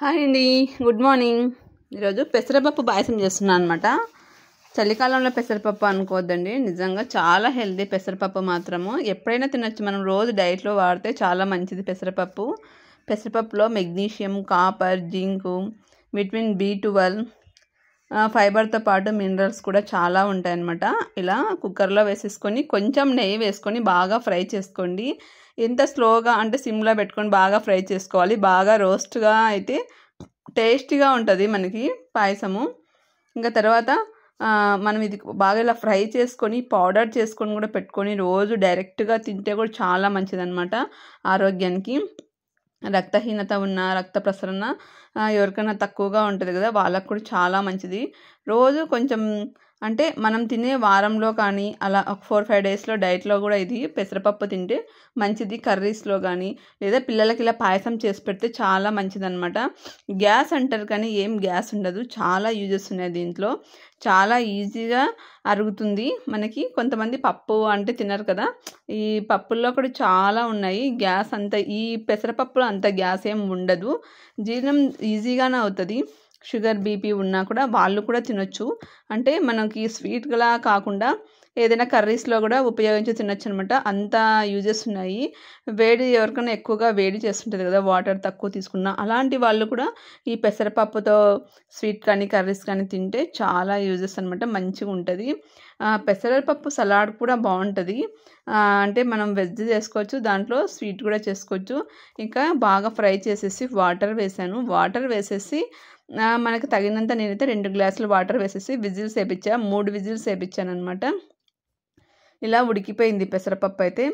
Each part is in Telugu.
హాయ్ అండి, గుడ్ మార్నింగ్. ఈరోజు పెసరపప్పు పాయసం చేస్తున్నాను అనమాట. చలికాలంలో పెసరపప్పు అనుకోవద్దండి, నిజంగా చాలా హెల్దీ పెసరపప్పు. మాత్రము ఎప్పుడైనా తినచ్చు, మనం రోజు డైట్లో వాడితే చాలా మంచిది పెసరపప్పు. పెసరపప్పులో magnesium, copper, zinc, vitamin B12, ఫైబర్తో పాటు మినరల్స్ కూడా చాలా ఉంటాయన్నమాట. ఇలా కుక్కర్లో వేసేసుకొని కొంచెం నెయ్యి వేసుకొని బాగా ఫ్రై చేసుకోండి. ఎంత స్లోగా అంటే సిమ్లో పెట్టుకొని బాగా ఫ్రై చేసుకోవాలి. బాగా రోస్ట్గా అయితే టేస్టీగా ఉంటుంది మనకి పాయసము. ఇంకా తర్వాత మనం ఇది బాగా ఇలా ఫ్రై చేసుకొని పౌడర్ చేసుకొని కూడా పెట్టుకొని రోజు డైరెక్ట్గా తింటే కూడా చాలా మంచిదన్నమాట ఆరోగ్యానికి. రక్తహీనత ఉన్న, రక్త ప్రసరణ ఎవరికైనా తక్కువగా ఉంటుంది కదా, వాళ్ళకు కూడా చాలా మంచిది. రోజు కొంచెం అంటే మనం తినే వారంలో కానీ అలా ఒక 4-5 డేస్లో డైట్లో కూడా ఇది పెసరపప్పు తింటే మంచిది. కర్రీస్లో కానీ లేదా పిల్లలకి ఇలా పాయసం చేసి పెడితే చాలా మంచిదన్నమాట. గ్యాస్ అంటారు కానీ ఏం గ్యాస్ ఉండదు, చాలా యూజెస్ ఉన్నాయి దీంట్లో. చాలా ఈజీగా అరుగుతుంది మనకి. కొంతమంది పప్పు అంటే తినరు కదా, ఈ పప్పుల్లో కూడా చాలా ఉన్నాయి. గ్యాస్ అంత ఈ పెసరపప్పులో అంత గ్యాస్ ఏం ఉండదు, జీర్ణం ఈజీగానే అవుతుంది. షుగర్, బీపీ ఉన్నా కూడా వాళ్ళు కూడా తినొచ్చు. అంటే మనకి స్వీట్గా కాకుండా ఏదైనా కర్రీస్లో కూడా ఉపయోగించి తినొచ్చు అనమాట. అంత యూజెస్ ఉన్నాయి. వేడి ఎవరికైనా ఎక్కువగా వేడి చేస్తుంటుంది కదా, వాటర్ తక్కువ తీసుకున్నా, అలాంటి వాళ్ళు కూడా ఈ పెసరపప్పుతో స్వీట్ కానీ కర్రీస్ కానీ తింటే చాలా యూజెస్ అనమాట, మంచిగా ఉంటుంది. పెసరపప్పు సలాడ్ కూడా బాగుంటుంది. అంటే మనం వెజ్ చేసుకోవచ్చు, దాంట్లో స్వీట్ కూడా చేసుకోవచ్చు. ఇంకా బాగా ఫ్రై చేసేసి వాటర్ వేసాను. వాటర్ వేసేసి మనకు తగినంత, నేనైతే 2 గ్లాసులు వాటర్ వేసేసి విజిల్స్ వేయించా. 3 విజిల్స్ వేయించాను అనమాట. ఇలా ఉడికిపోయింది పెసరపప్పు అయితే.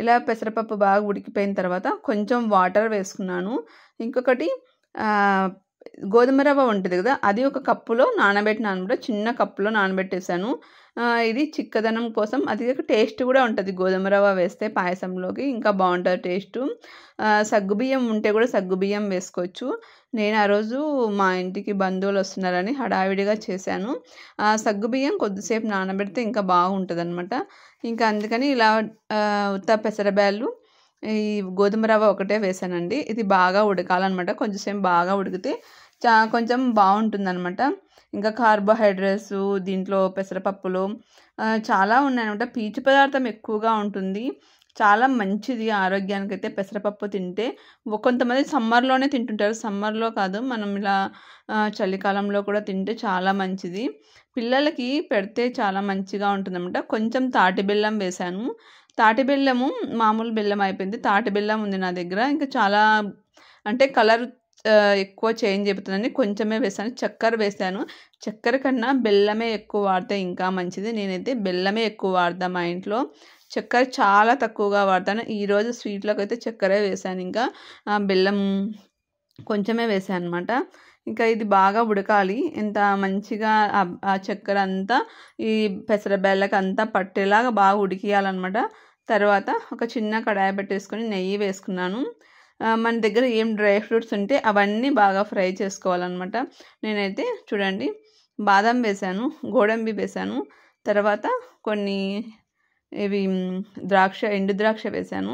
ఇలా పెసరపప్పు బాగా ఉడికిపోయిన తర్వాత కొంచెం వాటర్ వేసుకున్నాను. ఇంకొకటి గోధుమ రవ్వ ఉంటుంది కదా, అది ఒక కప్పులో నానబెట్టినాను, చిన్న కప్పులో నానబెట్టేసాను. ఇది చిక్కదనం కోసం, అది టేస్ట్ కూడా ఉంటుంది. గోధుమ రవ్వ వేస్తే పాయసంలోకి ఇంకా బాగుంటుంది టేస్టు. సగ్గుబియ్యం ఉంటే కూడా సగ్గుబియ్యం వేసుకోవచ్చు. నేను ఆ రోజు మా ఇంటికి బంధువులు వస్తున్నారని హడావిడిగా చేశాను. సగ్గుబియ్యం కొద్దిసేపు నానబెడితే ఇంకా బాగుంటుంది అనమాట. ఇంకా అందుకని ఇలా ఉత్త పెసరబ్యాళ్ళు, ఈ గోధుమ రవ్వ ఒకటే వేసానండి. ఇది బాగా ఉడకాలన్నమాట. కొంచెంసేపు బాగా ఉడికితే కొంచెం బాగుంటుందన్నమాట. ఇంకా కార్బోహైడ్రేట్స్ దీంట్లో పెసరపప్పులో చాలా ఉన్నాయన్నమాట. పీచు పదార్థం ఎక్కువగా ఉంటుంది, చాలా మంచిది ఆరోగ్యానికి అయితే పెసరపప్పు తింటే. కొంతమంది సమ్మర్లోనే తింటుంటారు, సమ్మర్లో కాదు, మనం ఇలా చలికాలంలో కూడా తింటే చాలా మంచిది. పిల్లలకి పెడితే చాలా మంచిగా ఉంటుందన్నమాట. కొంచెం తాటి బెల్లం వేశాను. తాటి బెల్లము మామూలు బెల్లం అయిపోయింది, తాటి బెల్లం ఉంది నా దగ్గర. ఇంకా చాలా అంటే కలర్ ఎక్కువ చేంజ్ అయిపోతుందని కొంచెమే వేసాను. చక్కెర వేసాను. చక్కెర కన్నా బెల్లమే ఎక్కువ వాడితే ఇంకా మంచిది. నేనైతే బెల్లమే ఎక్కువ వాడతాను మా ఇంట్లో, చక్కెర చాలా తక్కువగా వాడతాను. ఈరోజు స్వీట్లోకి అయితే చక్కెరే వేసాను, ఇంకా బెల్లం కొంచెమే వేసాను అనమాట. ఇంకా ఇది బాగా ఉడకాలి. ఎంత మంచిగా ఆ చక్కెర అంతా ఈ పెసరబెల్లకి అంతా పట్టేలాగా బాగా ఉడికియాలన్నమాట. తర్వాత ఒక చిన్న కడాయి పెట్టేసుకొని నెయ్యి వేసుకున్నాను. మన దగ్గర ఏం డ్రై ఫ్రూట్స్ ఉంటే అవన్నీ బాగా ఫ్రై చేసుకోవాలన్నమాట. నేనైతే చూడండి, బాదం వేసాను, గోడంబి వేసాను, తర్వాత కొన్ని ఇవి ఎండు ద్రాక్ష వేసాను.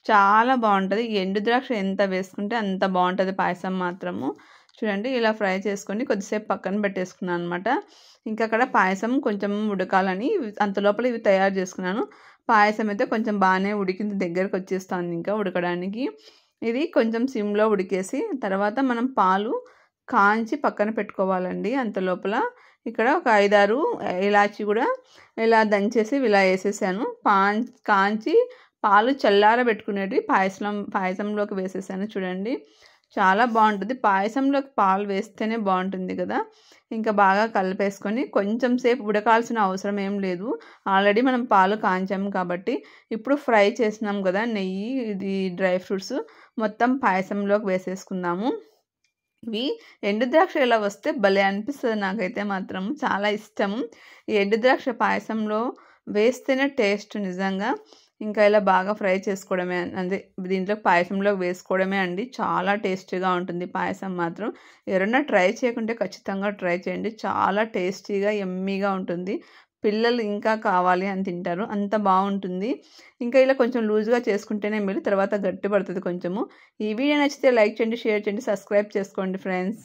చాలా బాగుంటుంది. ఈ ఎండు ద్రాక్ష ఎంత వేసుకుంటే అంత బాగుంటుంది పాయసం మాత్రము. చూడండి, ఇలా ఫ్రై చేసుకొని కొద్దిసేపు పక్కన పెట్టేసుకున్నాను అనమాట. ఇంకా అక్కడ పాయసం కొంచెం ఉడకాలని అంత లోపల ఇవి తయారు చేసుకున్నాను. పాయసం అయితే కొంచెం బాగానే ఉడికింది, దగ్గరకు వచ్చేస్తుంది ఇంకా ఉడకడానికి. ఇది కొంచెం సిమ్లో ఉడికేసి తర్వాత మనం పాలు కాంచి పక్కన పెట్టుకోవాలండి. అంత లోపల ఇక్కడ ఒక 5-6 ఇలాచి కూడా ఇలా దంచేసి ఇలా వేసేసాను. కాంచి పాలు చల్లార పెట్టుకునేటివి పాయసంలోకి వేసేసాను. చూడండి, చాలా బాగుంటుంది. పాయసంలోకి పాలు వేస్తేనే బాగుంటుంది కదా. ఇంకా బాగా కలిపేసుకొని కొంచెం సేపు ఉడకాల్సిన అవసరం ఏం లేదు, ఆల్రెడీ మనం పాలు కాంచాము కాబట్టి. ఇప్పుడు ఫ్రై చేసినాం కదా నెయ్యి, ఇది డ్రై ఫ్రూట్స్ మొత్తం పాయసంలోకి వేసేసుకుందాము. ఇవి ఎండు ద్రాక్ష ఇలా వస్తే భలే అనిపిస్తుంది నాకైతే, మాత్రం చాలా ఇష్టం. ఈ ఎండు ద్రాక్ష పాయసంలో వేస్తేనే టేస్ట్ నిజంగా. ఇంకా ఇలా బాగా ఫ్రై చేసుకోవడమే, అదే దీంట్లో పాయసంలో వేసుకోవడమే అండి. చాలా టేస్టీగా ఉంటుంది పాయసం మాత్రం. ఎవరైనా ట్రై చేయకుంటే ఖచ్చితంగా ట్రై చేయండి, చాలా టేస్టీగా ఎమ్మీగా ఉంటుంది. పిల్లలు ఇంకా కావాలి అని తింటారు, అంత బాగుంటుంది. ఇంకా ఇలా కొంచెం లూజ్గా చేసుకుంటేనే మేలు, తర్వాత గట్టి పడుతుంది కొంచెము. ఈ వీడియో నచ్చితే లైక్ చేయండి, షేర్ చేయండి, సబ్స్క్రైబ్ చేసుకోండి ఫ్రెండ్స్.